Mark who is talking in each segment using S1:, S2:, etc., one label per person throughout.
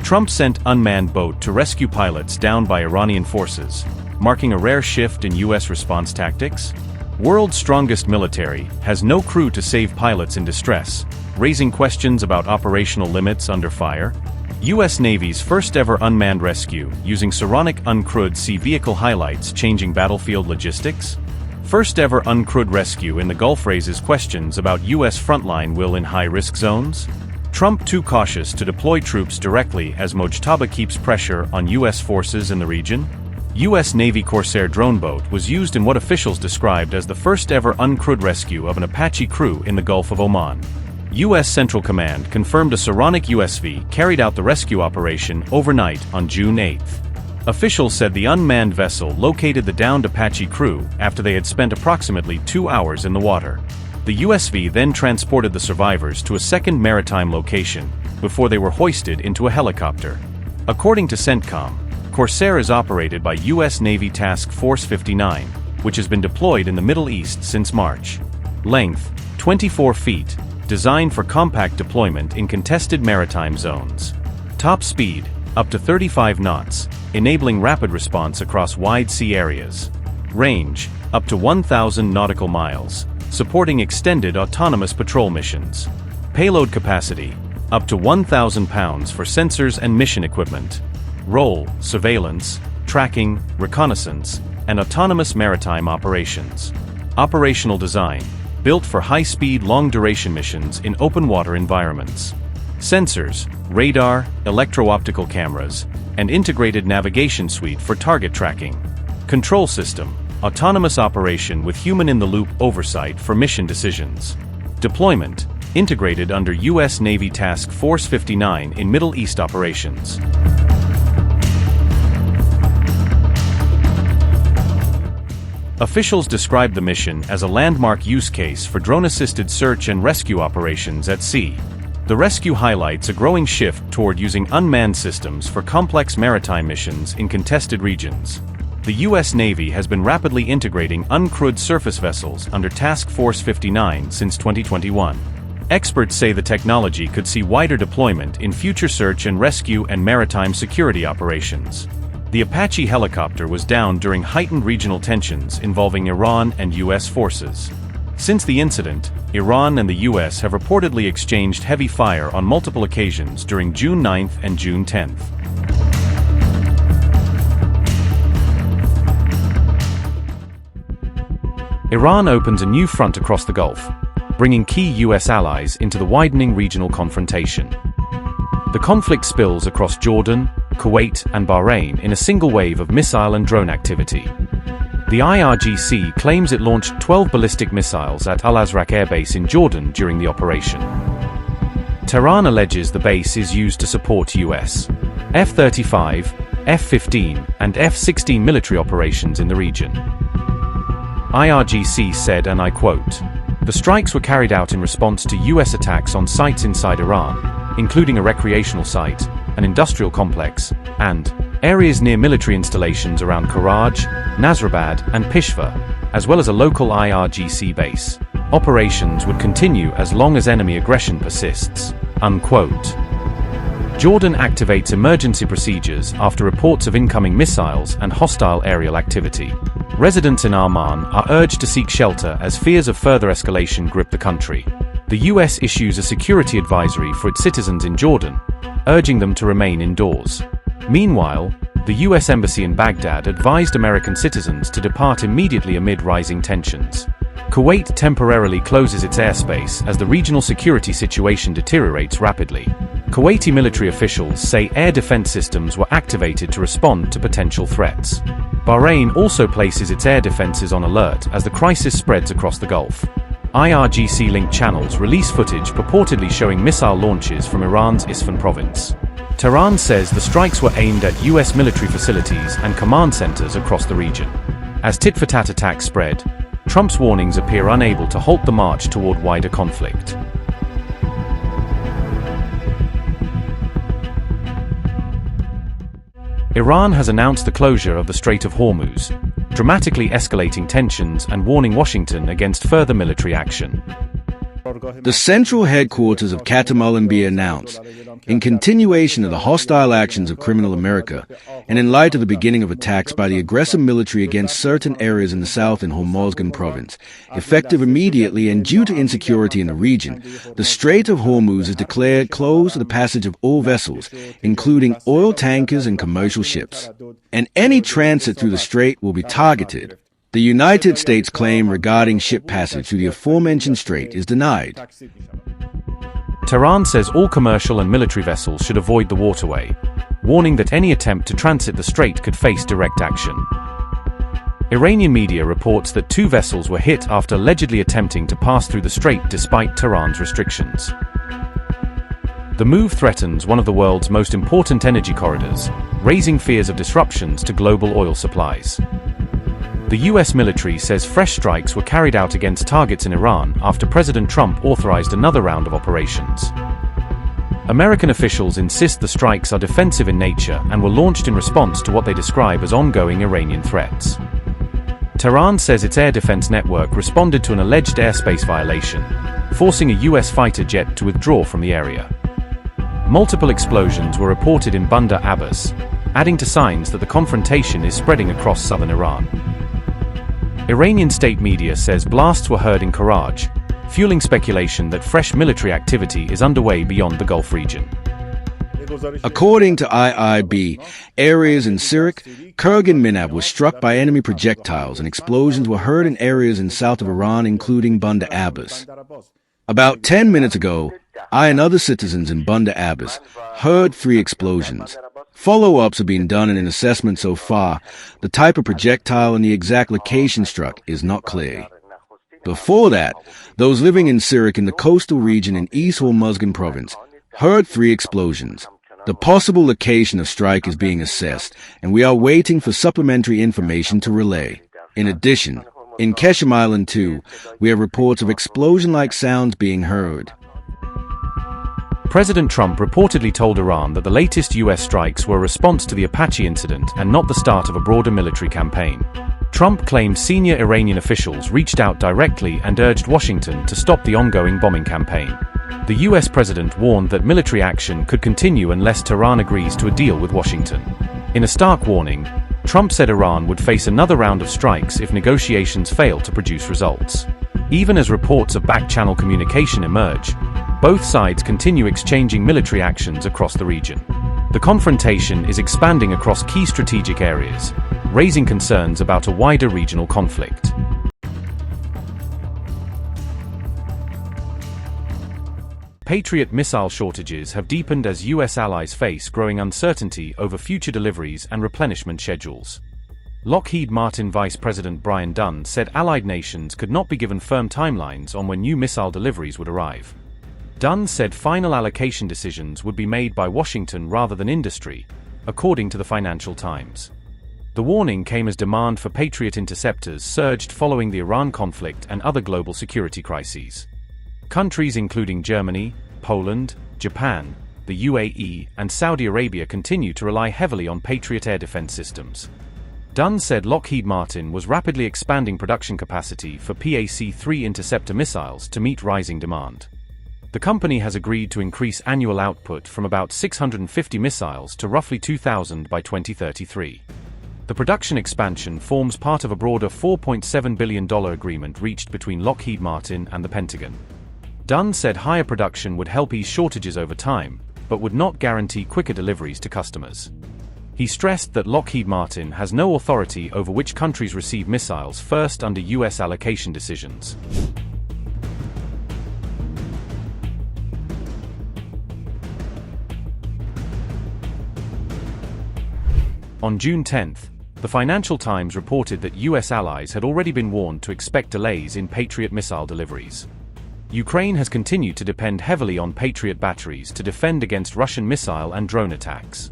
S1: Trump sent unmanned boat to rescue pilots downed by Iranian forces, marking a rare shift in U.S. response tactics. World's strongest military has no crew to save pilots in distress, raising questions about operational limits under fire. U.S. Navy's first-ever unmanned rescue using Saronic Uncrewed Sea Vehicle highlights changing battlefield logistics. First-ever uncrewed rescue in the Gulf raises questions about U.S. frontline will in high-risk zones. Trump too cautious to deploy troops directly as Mojtaba keeps pressure on U.S. forces in the region. U.S. Navy Corsair drone boat was used in what officials described as the first-ever uncrewed rescue of an Apache crew in the Gulf of Oman. U.S. Central Command confirmed a Saronic USV carried out the rescue operation overnight on June 8. Officials said the unmanned vessel located the downed Apache crew after they had spent approximately 2 hours in the water. The USV then transported the survivors to a second maritime location before they were hoisted into a helicopter. According to CENTCOM, Corsair is operated by U.S. Navy Task Force 59, which has been deployed in the Middle East since March. Length, 24 feet. Designed for compact deployment in contested maritime zones. Top speed, up to 35 knots, enabling rapid response across wide sea areas. Range, up to 1,000 nautical miles, supporting extended autonomous patrol missions. Payload capacity, up to 1,000 pounds for sensors and mission equipment. Role, surveillance, tracking, reconnaissance, and autonomous maritime operations. Operational design, built for high-speed, long-duration missions in open-water environments. Sensors, radar, electro-optical cameras, and integrated navigation suite for target tracking. Control system, autonomous operation with human-in-the-loop oversight for mission decisions. Deployment, integrated under U.S. Navy Task Force 59 in Middle East operations. Officials described the mission as a landmark use case for drone-assisted search and rescue operations at sea. The rescue highlights a growing shift toward using unmanned systems for complex maritime missions in contested regions. The U.S. Navy has been rapidly integrating uncrewed surface vessels under Task Force 59 since 2021. Experts say the technology could see wider deployment in future search and rescue and maritime security operations. The Apache helicopter was downed during heightened regional tensions involving Iran and U.S. forces. Since the incident, Iran and the U.S. have reportedly exchanged heavy fire on multiple occasions during June 9 and June 10. Iran opens a new front across the Gulf, bringing key U.S. allies into the widening regional confrontation. The conflict spills across Jordan, Kuwait, and Bahrain in a single wave of missile and drone activity. The IRGC claims it launched 12 ballistic missiles at Al-Azraq Air Base in Jordan during the operation. Tehran alleges the base is used to support U.S. F-35, F-15, and F-16 military operations in the region. IRGC said, and I quote, "The strikes were carried out in response to U.S. attacks on sites inside Iran, including a recreational site, an industrial complex, and areas near military installations around Karaj, Nasrabad, and Peshawar, as well as a local IRGC base. Operations would continue as long as enemy aggression persists." Unquote. Jordan activates emergency procedures after reports of incoming missiles and hostile aerial activity. Residents in Amman are urged to seek shelter as fears of further escalation grip the country. The U.S. issues a security advisory for its citizens in Jordan, urging them to remain indoors. Meanwhile, the U.S. Embassy in Baghdad advised American citizens to depart immediately amid rising tensions. Kuwait temporarily closes its airspace as the regional security situation deteriorates rapidly. Kuwaiti military officials say air defense systems were activated to respond to potential threats. Bahrain also places its air defenses on alert as the crisis spreads across the Gulf. IRGC-linked channels release footage purportedly showing missile launches from Iran's Isfahan province. Tehran says the strikes were aimed at U.S. military facilities and command centers across the region. As tit-for-tat attacks spread, Trump's warnings appear unable to halt the march toward wider conflict. Iran has announced the closure of the Strait of Hormuz, dramatically escalating tensions and warning Washington against further military action.
S2: The central headquarters of Katamulanbi announced, in continuation of the hostile actions of criminal America, and in light of the beginning of attacks by the aggressive military against certain areas in the south in Hormuz province, effective immediately and due to insecurity in the region, the Strait of Hormuz is declared closed to the passage of all vessels, including oil tankers and commercial ships. And any transit through the strait will be targeted. The United States claim regarding ship passage through the aforementioned strait is denied.
S1: Tehran says all commercial and military vessels should avoid the waterway, warning that any attempt to transit the strait could face direct action. Iranian media reports that 2 vessels were hit after allegedly attempting to pass through the strait despite Tehran's restrictions. The move threatens one of the world's most important energy corridors, raising fears of disruptions to global oil supplies. The US military says fresh strikes were carried out against targets in Iran after President Trump authorized another round of operations. American officials insist the strikes are defensive in nature and were launched in response to what they describe as ongoing Iranian threats. Tehran says its air defense network responded to an alleged airspace violation, forcing a US fighter jet to withdraw from the area. Multiple explosions were reported in Bandar Abbas, adding to signs that the confrontation is spreading across southern Iran. Iranian state media says blasts were heard in Karaj, fueling speculation that fresh military activity is underway beyond the Gulf region.
S2: According to IIB, areas in Sirik, Kurg and Minab were struck by enemy projectiles and explosions were heard in areas in south of Iran including Bandar Abbas. About 10 minutes ago, I and other citizens in Bandar Abbas heard 3 explosions. Follow-ups have been done and an assessment so far. The type of projectile and the exact location struck is not clear. Before that, those living in Sirik in the coastal region in East Hormuz province heard 3 explosions. The possible location of strike is being assessed, and we are waiting for supplementary information to relay. In addition, in Keshem Island too, we have reports of explosion-like sounds being heard.
S1: President Trump reportedly told Iran that the latest US strikes were a response to the Apache incident and not the start of a broader military campaign. Trump claimed senior Iranian officials reached out directly and urged Washington to stop the ongoing bombing campaign. The US president warned that military action could continue unless Tehran agrees to a deal with Washington. In a stark warning, Trump said Iran would face another round of strikes if negotiations fail to produce results. Even as reports of back-channel communication emerge, both sides continue exchanging military actions across the region. The confrontation is expanding across key strategic areas, raising concerns about a wider regional conflict. Patriot missile shortages have deepened as US allies face growing uncertainty over future deliveries and replenishment schedules. Lockheed Martin Vice President Brian Dunn said allied nations could not be given firm timelines on when new missile deliveries would arrive. Dunn said final allocation decisions would be made by Washington rather than industry, according to the Financial Times. The warning came as demand for Patriot interceptors surged following the Iran conflict and other global security crises. Countries including Germany, Poland, Japan, the UAE, and Saudi Arabia continue to rely heavily on Patriot air defense systems. Dunn said Lockheed Martin was rapidly expanding production capacity for PAC-3 interceptor missiles to meet rising demand. The company has agreed to increase annual output from about 650 missiles to roughly 2,000 by 2033. The production expansion forms part of a broader $4.7 billion agreement reached between Lockheed Martin and the Pentagon. Dunn said higher production would help ease shortages over time, but would not guarantee quicker deliveries to customers. He stressed that Lockheed Martin has no authority over which countries receive missiles first under US allocation decisions. On June 10, the Financial Times reported that US allies had already been warned to expect delays in Patriot missile deliveries. Ukraine has continued to depend heavily on Patriot batteries to defend against Russian missile and drone attacks.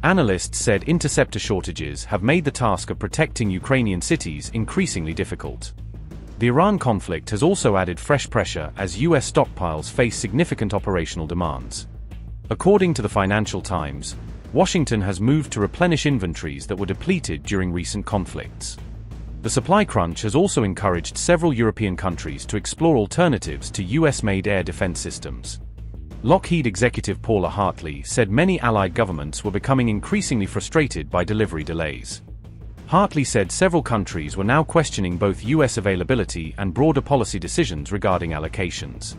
S1: Analysts said interceptor shortages have made the task of protecting Ukrainian cities increasingly difficult. The Iran conflict has also added fresh pressure as US stockpiles face significant operational demands. According to the Financial Times, Washington has moved to replenish inventories that were depleted during recent conflicts. The supply crunch has also encouraged several European countries to explore alternatives to US-made air defense systems. Lockheed executive Paula Hartley said many Allied governments were becoming increasingly frustrated by delivery delays. Hartley said several countries were now questioning both US availability and broader policy decisions regarding allocations.